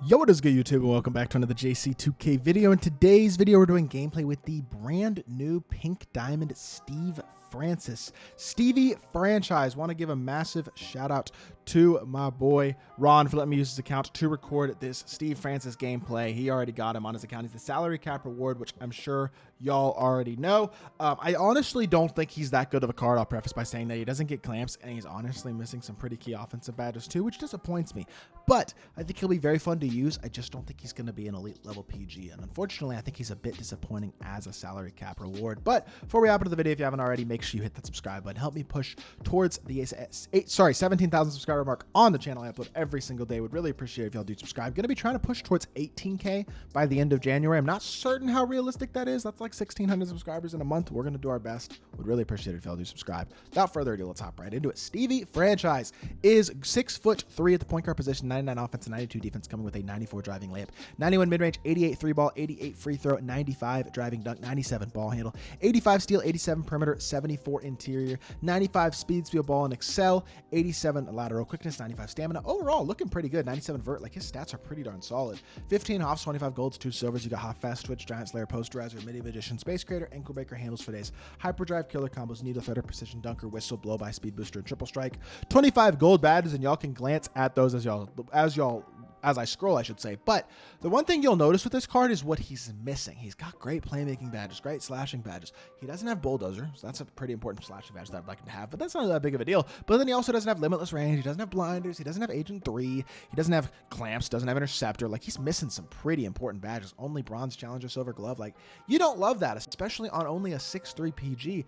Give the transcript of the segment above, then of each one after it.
Yo, what is good, YouTube, and welcome back to another JC2K video. In today's video, we're doing gameplay with the brand new Pink Diamond Steve Francis Stevie franchise. Want to give a massive shout out to my boy Ron for letting me use his account to record this Steve Francis gameplay. He already got him on his account. He's the salary cap reward, which I'm sure y'all already know. I honestly don't think he's that good of a card. I'll preface by saying that he doesn't get clamps, and he's honestly missing some pretty key offensive badges too, which disappoints me. But I think he'll be very fun to use. I just don't think he's going to be an elite level PG, and unfortunately I think he's a bit disappointing as a salary cap reward. But before we hop into the video, if you haven't already, make sure you hit that subscribe button. Help me push towards the 17,000 subscriber mark on the channel. I upload every single day. Would really appreciate it if y'all do subscribe. Going to be trying to push towards 18K by the end of January. I'm not certain how realistic that is. That's like 1,600 subscribers in a month. We're going to do our best. Would really appreciate it if y'all do subscribe. Without further ado, let's hop right into it. Stevie franchise is 6'3" at the point guard position, 99 offense and 92 defense, coming with a 94 driving layup, 91 mid-range, 88 three ball, 88 free throw, 95 driving dunk, 97 ball handle, 85 steal, 87 perimeter, 74 interior, 95 speed, steal ball and excel, 87 lateral quickness, 95 stamina. Overall, looking pretty good. 97 vert. Like, his stats are pretty darn solid. 15 hops, 25 golds, 2 silvers. You got hot fast twitch, giant slayer, posterizer, midi magician, space creator, ankle breaker, handles for days, hyperdrive, killer combos, needle threader, precision dunker, whistle, blow by, speed booster, and triple strike. 25 gold badges, and y'all can glance at those as I scroll, I should say. But the one thing you'll notice with this card is what he's missing. He's got great playmaking badges, great slashing badges. He doesn't have bulldozer, so that's a pretty important slashing badge that I'd like him to have, but that's not that big of a deal. But then he also doesn't have limitless range. He doesn't have blinders. He doesn't have Agent 3. He doesn't have clamps, doesn't have interceptor. Like, he's missing some pretty important badges. Only bronze challenger, silver glove. Like, you don't love that, especially on only a 6'3" PG.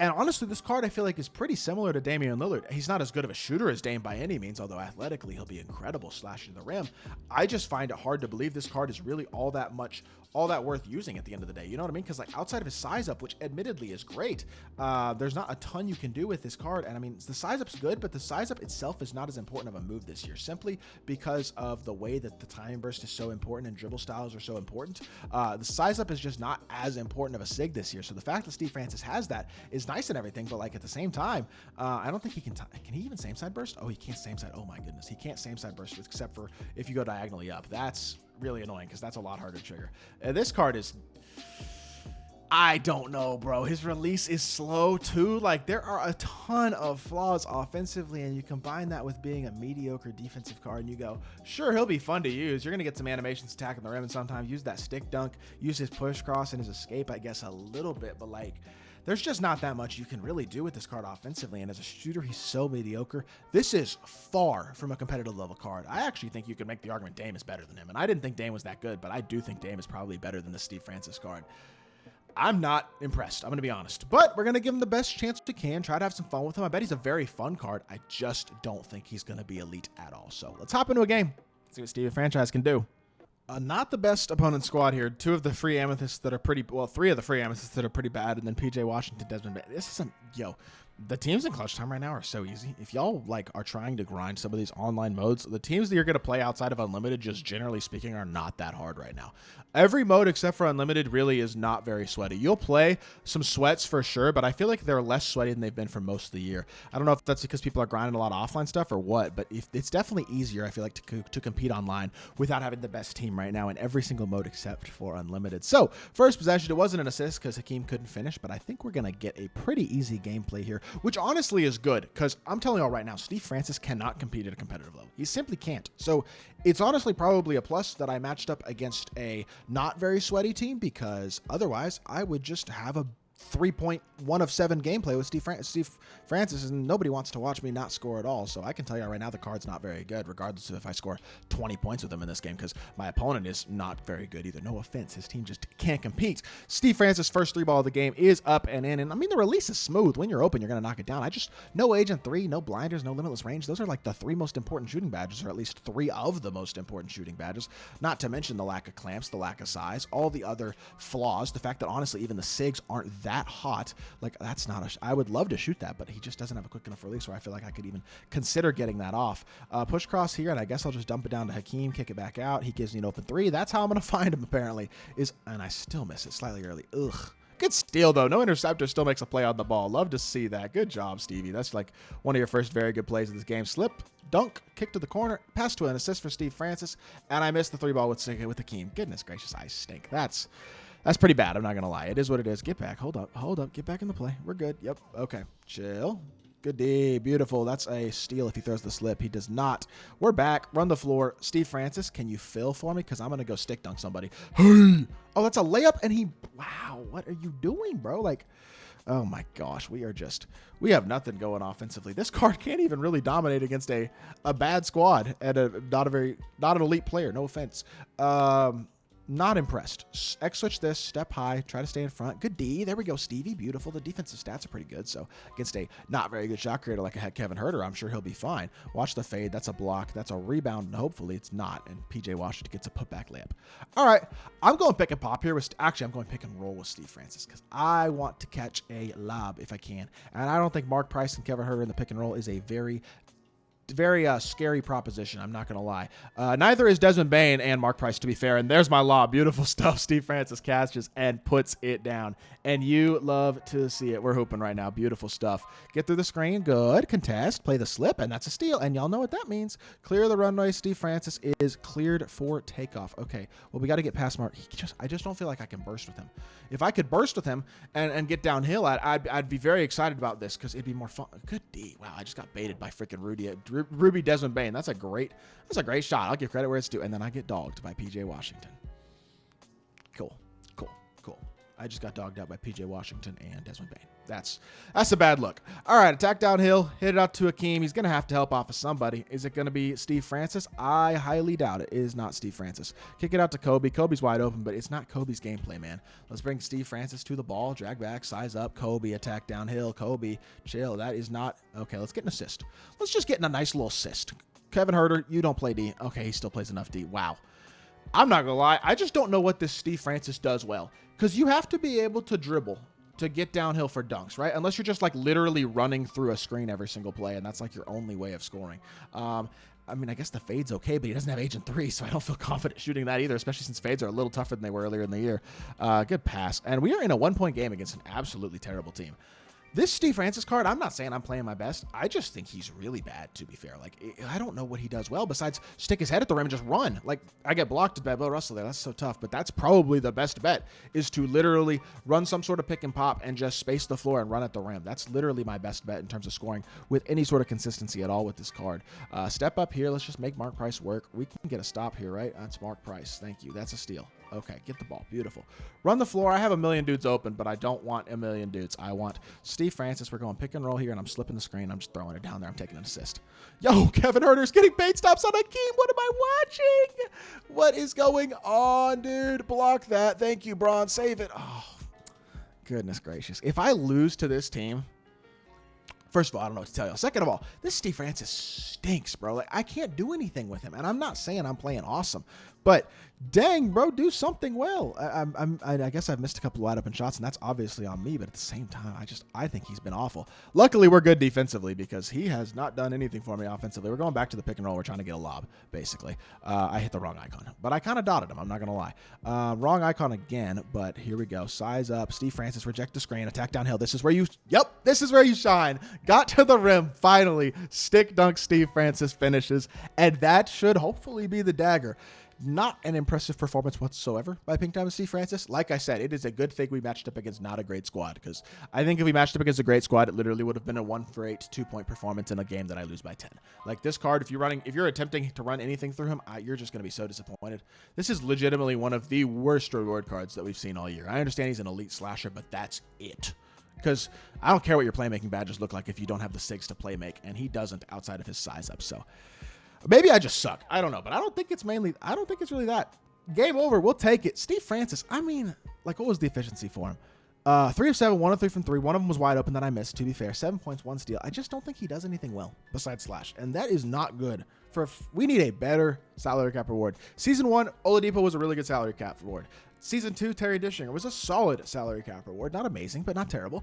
And honestly, this card I feel like is pretty similar to Damian Lillard. He's not as good of a shooter as Dame by any means, although athletically he'll be incredible slashing the rim. I just find it hard to believe this card is really all that worth using at the end of the day. You know what I mean? Because, like, outside of his size up, which admittedly is great, there's not a ton you can do with this card. And I mean, the size up's good, but the size up itself is not as important of a move this year, simply because of the way that the time burst is so important and dribble styles are so important. The size up is just not as important of a sig this year. So the fact that Steve Francis has that is nice and everything, but like at the same time, I don't think he can he even same side burst? Oh, he can't same side. Oh my goodness, he can't same side burst except for if you go diagonally up. That's really annoying because that's a lot harder to trigger. This card is, I don't know, bro. His release is slow too. Like, there are a ton of flaws offensively, and you combine that with being a mediocre defensive card, and you go, sure, he'll be fun to use. You're gonna get some animations attacking the rim, and sometimes use that stick dunk, use his push cross and his escape, I guess, a little bit, but like, there's just not that much you can really do with this card offensively, and as a shooter, he's so mediocre. This is far from a competitive level card. I actually think you could make the argument Dame is better than him, and I didn't think Dame was that good, but I do think Dame is probably better than the Steve Francis card. I'm not impressed, I'm going to be honest, but we're going to give him the best chance we can, try to have some fun with him. I bet he's a very fun card. I just don't think he's going to be elite at all. So let's hop into a game, see what Stevie franchise can do. Not the best opponent squad here. Two of the free amethysts that are pretty, well, 3 of the free amethysts that are pretty bad, and then PJ Washington, Desmond. This is the teams in clutch time right now are so easy. If y'all like are trying to grind some of these online modes, the teams that you're going to play outside of Unlimited, just generally speaking, are not that hard right now. Every mode except for Unlimited really is not very sweaty. You'll play some sweats for sure, but I feel like they're less sweaty than they've been for most of the year. I don't know if that's because people are grinding a lot of offline stuff or what, but it's definitely easier, I feel like, to compete online without having the best team right now in every single mode except for Unlimited. So, first possession, it wasn't an assist because Hakeem couldn't finish, but I think we're going to get a pretty easy gameplay here, which honestly is good, because I'm telling y'all right now, Steve Francis cannot compete at a competitive level. He simply can't. So it's honestly probably a plus that I matched up against a not very sweaty team, because otherwise I would just have a 3.1 of 7 gameplay with Steve Francis, and nobody wants to watch me not score at all. So I can tell you right now, the card's not very good, regardless of if I score 20 points with him in this game, because my opponent is not very good either. No offense, his team just can't compete. Steve Francis' first 3 ball of the game is up and in, and I mean, the release is smooth. When you're open, you're going to knock it down. No Agent 3, no blinders, no limitless range. Those are like the 3 most important shooting badges, or at least 3 of the most important shooting badges, not to mention the lack of clamps, the lack of size, all the other flaws, the fact that honestly even the SIGs aren't that hot. Like, that's not I would love to shoot that, but he just doesn't have a quick enough release where I feel like I could even consider getting that off. Push cross here, and I guess I'll just dump it down to Hakeem, kick it back out. He gives me an open 3. That's how I'm going to find him, apparently, and I still miss it slightly early. Ugh. Good steal, though. No interceptor, still makes a play on the ball. Love to see that. Good job, Stevie. That's like one of your first very good plays of this game. Slip, dunk, kick to the corner, pass to an assist for Steve Francis, and I missed the 3-ball with Hakeem. Goodness gracious, I stink. That's pretty bad. I'm not going to lie. It is what it is. Get back. Hold up. Get back in the play. We're good. Yep. Okay. Chill. Good D. Beautiful. That's a steal if he throws the slip. He does not. We're back. Run the floor. Steve Francis, can you fill for me? Because I'm going to go stick dunk somebody. Hey! Oh, that's a layup, and he... Wow, what are you doing, bro? Like, oh my gosh. We have nothing going offensively. This card can't even really dominate against a bad squad and not an elite player. No offense. Not impressed. X switch this, step high, try to stay in front. Good D. There we go, Stevie. Beautiful. The defensive stats are pretty good. So against a not very good shot creator like I had Kevin Huerter, I'm sure he'll be fine. Watch the fade. That's a block. That's a rebound. And hopefully it's not. And PJ Washington gets a putback layup. All right. I'm going pick and pop here. Actually, I'm going pick and roll with Steve Francis because I want to catch a lob if I can. And I don't think Mark Price and Kevin Huerter in the pick and roll is a very scary proposition. I'm not going to lie. Neither is Desmond Bain and Mark Price, to be fair. And there's my lob. Beautiful stuff. Steve Francis catches and puts it down. And you love to see it. We're hooping right now. Beautiful stuff. Get through the screen. Good. Contest. Play the slip. And that's a steal. And y'all know what that means. Clear the runway. Steve Francis is cleared for takeoff. Okay. Well, we got to get past Mark. I just don't feel like I can burst with him. If I could burst with him and get downhill, I'd be very excited about this because it'd be more fun. Good D. Wow. I just got baited by freaking Ruby Desmond Bain. That's a great shot. I'll give credit where it's due. And then I get dogged by PJ Washington. Cool. I just got dogged out by PJ Washington and Desmond Bain. That's a bad look. All right, attack downhill, hit it out to Hakeem. He's going to have to help off of somebody. Is it going to be Steve Francis? I highly doubt it. It is not Steve Francis. Kick it out to Kobe. Kobe's wide open, but it's not Kobe's gameplay, man. Let's bring Steve Francis to the ball, drag back, size up. Kobe, attack downhill. Kobe, chill. That is not... Okay, let's get an assist. Let's just get a nice little assist. Kevin Huerter, you don't play D. Okay, he still plays enough D. Wow. I'm not going to lie. I just don't know what this Steve Francis does well. Because you have to be able to dribble to get downhill for dunks, right? Unless you're just like literally running through a screen every single play, and that's like your only way of scoring. I mean, I guess the fade's okay, but he doesn't have Agent 3, so I don't feel confident shooting that either, especially since fades are a little tougher than they were earlier in the year. Good pass. And we are in a one-point game against an absolutely terrible team. This Steve Francis card, I'm not saying I'm playing my best. I just think he's really bad, to be fair. Like, I don't know what he does well besides stick his head at the rim and just run. Like, I get blocked by Bill Russell there. That's so tough. But that's probably the best bet is to literally run some sort of pick and pop and just space the floor and run at the rim. That's literally my best bet in terms of scoring with any sort of consistency at all with this card. Step up here. Let's just make Mark Price work. We can get a stop here, right? That's Mark Price. Thank you. That's a steal. Okay, get the ball. Beautiful. Run the floor. I have a million dudes open, but I don't want a million dudes. I want Steve Francis. We're going pick and roll here, and I'm slipping the screen. I'm just throwing it down there. I'm taking an assist. Yo, Kevin Huerter's getting paint stops on Hakeem. What am I watching? What is going on, dude? Block that. Thank you, Braun. Save it. Oh, goodness gracious. If I lose to this team, first of all, I don't know what to tell you. Second of all, this Steve Francis stinks, bro. Like, I can't do anything with him, and I'm not saying I'm playing awesome, but dang, bro, do something well. I guess I've missed a couple of wide open shots, and that's obviously on me, but at the same time, I think he's been awful. Luckily, we're good defensively because he has not done anything for me offensively. We're going back to the pick and roll. We're trying to get a lob, basically. I hit the wrong icon, but I kind of dotted him. I'm not going to lie. Wrong icon again, but here we go. Size up. Steve Francis, reject the screen. Attack downhill. This is where you shine. Got to the rim, finally. Stick dunk Steve Francis finishes, and that should hopefully be the dagger. Not an impressive performance whatsoever by Pink Diamond Steve Francis. Like I said, it is a good thing we matched up against not a great squad, because I think if we matched up against a great squad, it literally would have been a 1-for-8 2-point performance in a game that I lose by 10. Like this card, if you're attempting to run anything through him, you're just going to be so disappointed. This is legitimately one of the worst reward cards that we've seen all year. I understand he's an elite slasher, but that's it. Because I don't care what your playmaking badges look like if you don't have the SIGs to play make, and he doesn't outside of his size up. So maybe I just suck. I don't know, but I don't think it's really that. Game over. We'll take it. Steve Francis, I mean, like, what was the efficiency for him? 3 of 7, 1 of 3 from 3. One of them was wide open that I missed, to be fair. 7 points, 1 steal. I just don't think he does anything well besides slash, and that is not good. We need a better salary cap reward. Season 1, Oladipo was a really good salary cap reward. Season 2, Terry Dishinger was a solid salary cap reward. Not amazing, but not terrible.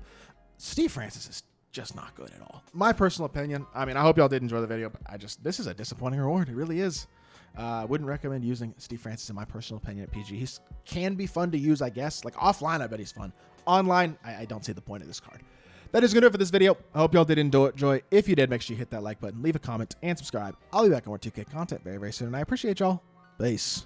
Steve Francis is just not good at all. My personal opinion. I mean, I hope y'all did enjoy the video, but this is a disappointing reward. It really is. Wouldn't recommend using Steve Francis in my personal opinion at PG. He can be fun to use, I guess. Like offline, I bet he's fun. online, I don't see the point of this card. That is going to do it for this video. I hope y'all did enjoy. If you did, make sure you hit that like button, leave a comment, and subscribe. I'll be back on more 2K content very, very soon, and I appreciate y'all. Peace.